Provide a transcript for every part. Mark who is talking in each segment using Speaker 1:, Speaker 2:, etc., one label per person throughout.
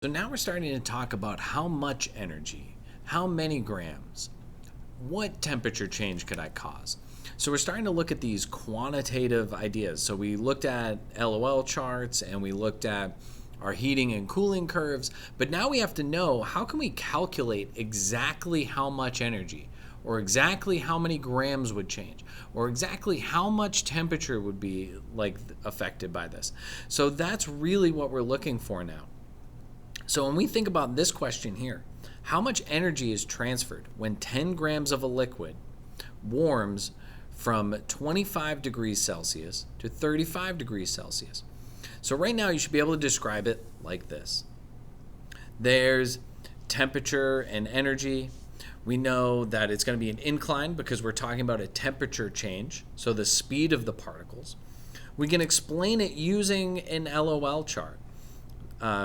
Speaker 1: So now we're starting to talk about how much energy, how many grams, what temperature change could I cause? So we're starting to look at these quantitative ideas. So we looked at LOL charts and we looked at our heating and cooling curves, but now we have to know how can we calculate exactly how much energy or exactly how many grams would change or exactly how much temperature would be affected by this. So that's really what we're looking for now. So when we think about this question here, how much energy is transferred when 10 grams of a liquid warms from 25 degrees Celsius to 35 degrees Celsius? So right now you should be able to describe it like this. There's temperature and energy. We know that it's going to be an incline because we're talking about a temperature change, so the speed of the particles. We can explain it using an LOL chart.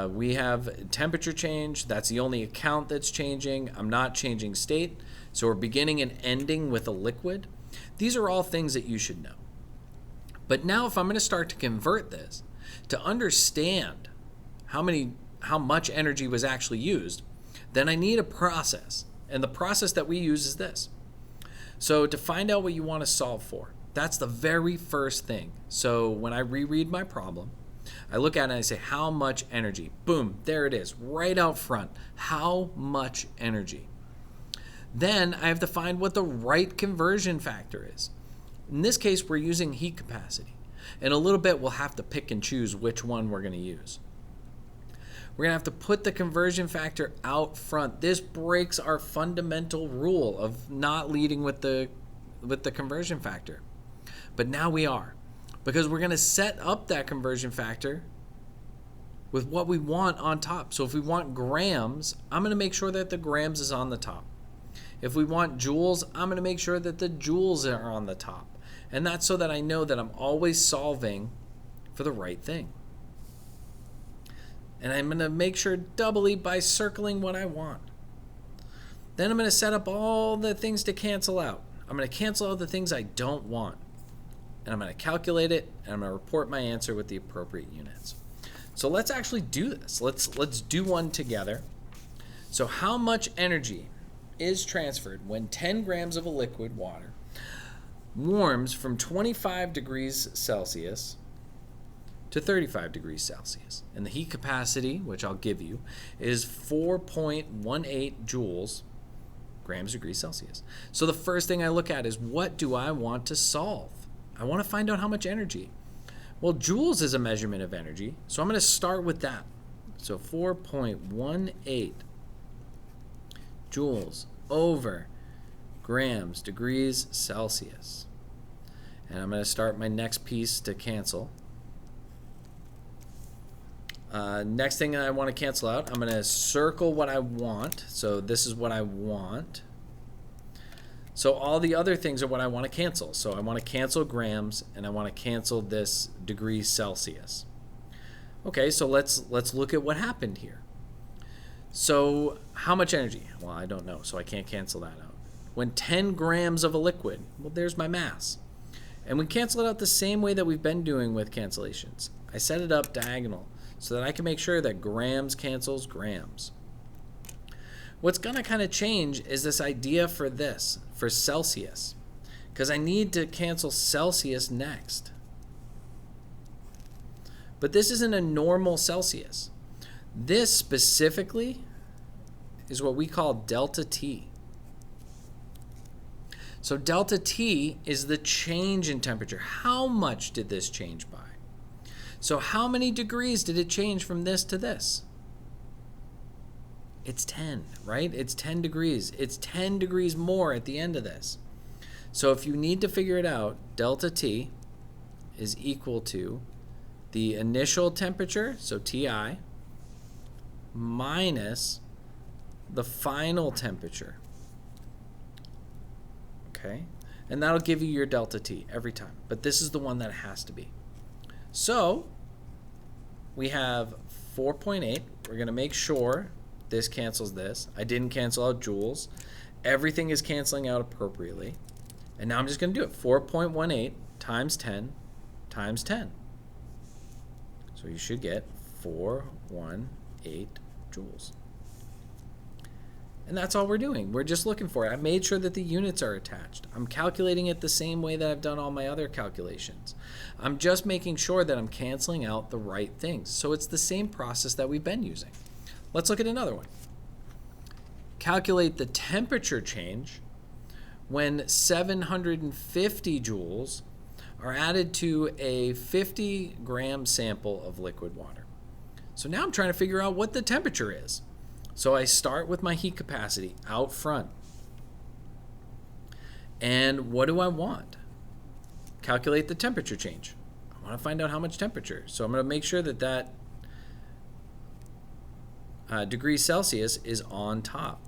Speaker 1: We have temperature change. That's the only account that's changing. I'm not changing state. So we're beginning and ending with a liquid. These are all things that you should know. But now if I'm going to start to convert this to understand how much energy was actually used, then I need a process. And the process that we use is this. So to find out what you want to solve for, that's the very first thing. So when I reread my problem, I look at it and I say, how much energy? Boom, there it is, right out front. How much energy? Then I have to find what the right conversion factor is. In this case, we're using heat capacity. In a little bit, we'll have to pick and choose which one we're going to use. We're going to have to put the conversion factor out front. This breaks our fundamental rule of not leading with the conversion factor. But now we are. Because we're going to set up that conversion factor with what we want on top. So if we want grams, I'm going to make sure that the grams is on the top. If we want joules, I'm going to make sure that the joules are on the top. And that's so that I know that I'm always solving for the right thing. And I'm going to make sure doubly by circling what I want. Then I'm going to set up all the things to cancel out. I'm going to cancel out the things I don't want. And I'm going to calculate it, and I'm going to report my answer with the appropriate units. So let's actually do this. Let's do one together. So how much energy is transferred when 10 grams of a liquid water warms from 25 degrees Celsius to 35 degrees Celsius? And the heat capacity, which I'll give you, is 4.18 joules grams degrees Celsius. So the first thing I look at is, what do I want to solve? I want to find out how much energy. Well, joules is a measurement of energy, so I'm going to start with that. So 4.18 joules over grams degrees Celsius. And I'm going to start my next piece to cancel. Next thing I want to cancel out, I'm going to circle what I want. So this is what I want. So all the other things are what I want to cancel. So I want to cancel grams, and I want to cancel this degrees Celsius. Okay, so let's look at what happened here. So how much energy? Well, I don't know, so I can't cancel that out. When 10 grams of a liquid, well, there's my mass. And we cancel it out the same way that we've been doing with cancellations. I set it up diagonal so that I can make sure that grams cancels grams. What's going to kind of change is this idea for this, for Celsius, because I need to cancel Celsius next. But this isn't a normal Celsius. This specifically is what we call delta T. So delta T is the change in temperature. How much did this change by? So how many degrees did it change from this to this? It's 10, right? It's 10 degrees. It's 10 degrees more at the end of this. So if you need to figure it out, delta T is equal to the initial temperature, so Ti, minus the final temperature. Okay? And that'll give you your delta T every time. But this is the one that has to be. So we have 4.8. We're going to make sure this cancels this. I didn't cancel out joules. Everything is canceling out appropriately. And now I'm just going to do it. 4.18 times 10 times 10. So you should get 418 joules. And that's all we're doing. We're just looking for it. I made sure that the units are attached. I'm calculating it the same way that I've done all my other calculations. I'm just making sure that I'm canceling out the right things. So it's the same process that we've been using. Let's look at another one. Calculate the temperature change when 750 joules are added to a 50 gram sample of liquid water. So now I'm trying to figure out what the temperature is. So I start with my heat capacity out front. And what do I want? Calculate the temperature change. I want to find out how much temperature. So I'm going to make sure that that degrees Celsius is on top.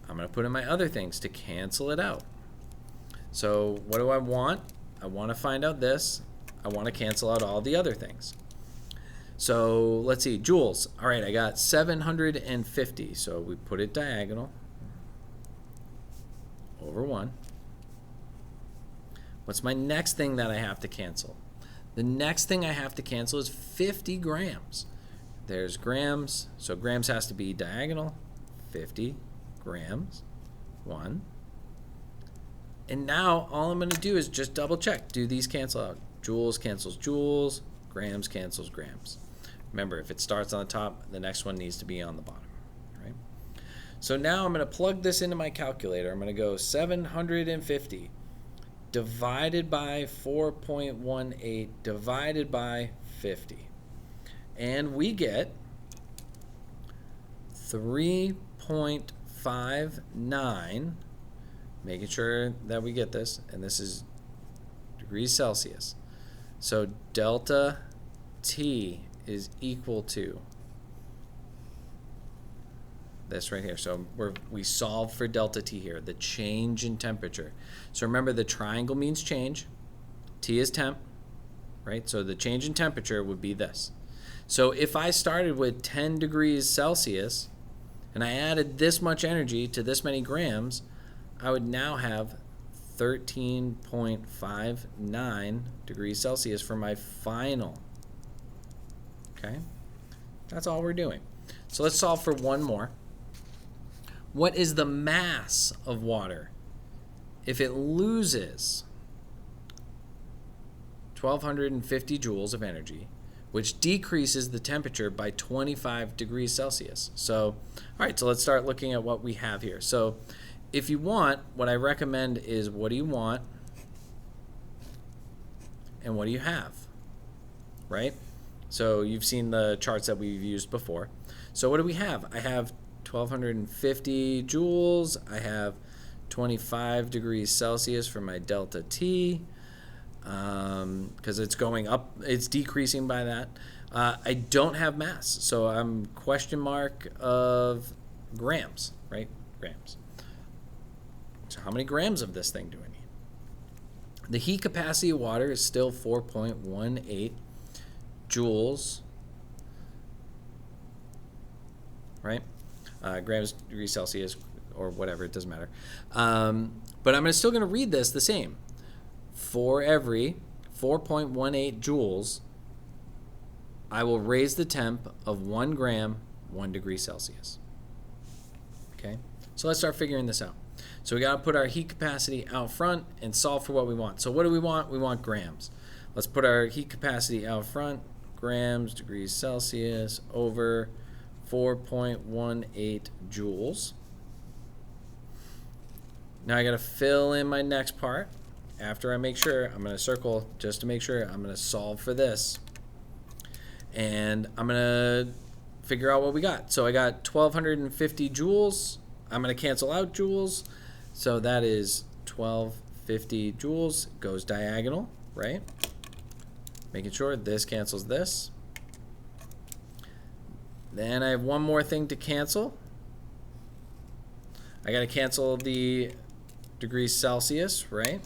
Speaker 1: I'm going to put in my other things to cancel it out. So what do I want? I want to find out this. I want to cancel out all the other things. So let's see, joules. All right, I got 750. So we put it diagonal over 1. What's my next thing that I have to cancel? The next thing I have to cancel is 50 grams. There's grams, so grams has to be diagonal. 50 grams, 1. And now all I'm going to do is just double check. Do these cancel out? Joules cancels joules, grams cancels grams. Remember, if it starts on the top, the next one needs to be on the bottom. Right? So now I'm going to plug this into my calculator. I'm going to go 750 divided by 4.18 divided by 50. And we get 3.59, making sure that we get this, and this is degrees Celsius. So delta T is equal to this right here. So we solve for delta T here, the change in temperature. So remember, the triangle means change. T is temp, right? So the change in temperature would be this. So if I started with 10 degrees Celsius and I added this much energy to this many grams, I would now have 13.59 degrees Celsius for my final. Okay, that's all we're doing. So let's solve for one more. What is the mass of water if it loses 1,250 joules of energy, which decreases the temperature by 25 degrees Celsius? So, all right, so let's start looking at what we have here. So if you want, what I recommend is, what do you want and what do you have, right? So you've seen the charts that we've used before. So what do we have? I have 1,250 joules. I have 25 degrees Celsius for my delta T, because it's going up, it's decreasing by that. I don't have mass, so I'm question mark of grams, right? Grams. So how many grams of this thing do I need? The heat capacity of water is still 4.18 joules, right? Grams, degrees Celsius, or whatever, it doesn't matter. But I'm still going to read this the same. For every 4.18 joules, I will raise the temp of 1 gram, 1 degree Celsius. Okay, so let's start figuring this out. So we got to put our heat capacity out front and solve for what we want. So what do we want? We want grams. Let's put our heat capacity out front. Grams, degrees Celsius, over 4.18 joules. Now I got to fill in my next part. After I make sure, I'm going to circle just to make sure. I'm going to solve for this. And I'm going to figure out what we got. So I got 1,250 joules. I'm going to cancel out joules. So that is 1,250 joules. Goes diagonal, right? Making sure this cancels this. Then I have one more thing to cancel. I got to cancel the degrees Celsius, right?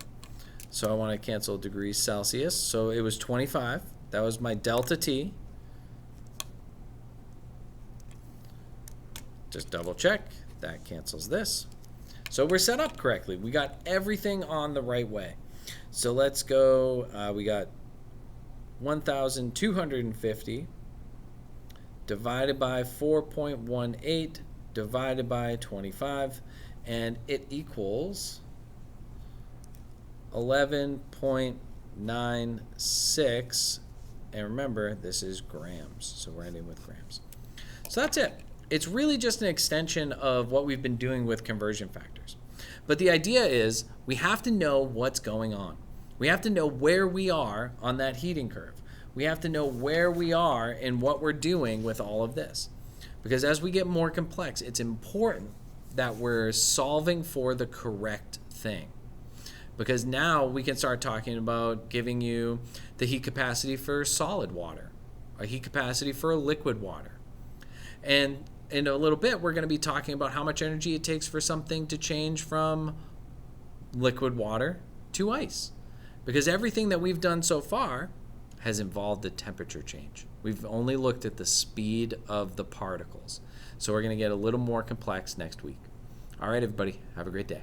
Speaker 1: So I want to cancel degrees Celsius. So it was 25. That was my delta T. Just double check. That cancels this. So we're set up correctly. We got everything on the right way. So let's go. We got 1,250 divided by 4.18 divided by 25, and it equals 11.96. And remember, this is grams, so we're ending with grams. So that's it. It's really just an extension of what we've been doing with conversion factors. But the idea is we have to know what's going on. We have to know where we are on that heating curve. We have to know where we are and what we're doing with all of this. Because as we get more complex, it's important that we're solving for the correct thing. Because now we can start talking about giving you the heat capacity for solid water, a heat capacity for liquid water. And in a little bit, we're going to be talking about how much energy it takes for something to change from liquid water to ice. Because everything that we've done so far has involved a temperature change. We've only looked at the speed of the particles. So we're going to get a little more complex next week. All right, everybody, have a great day.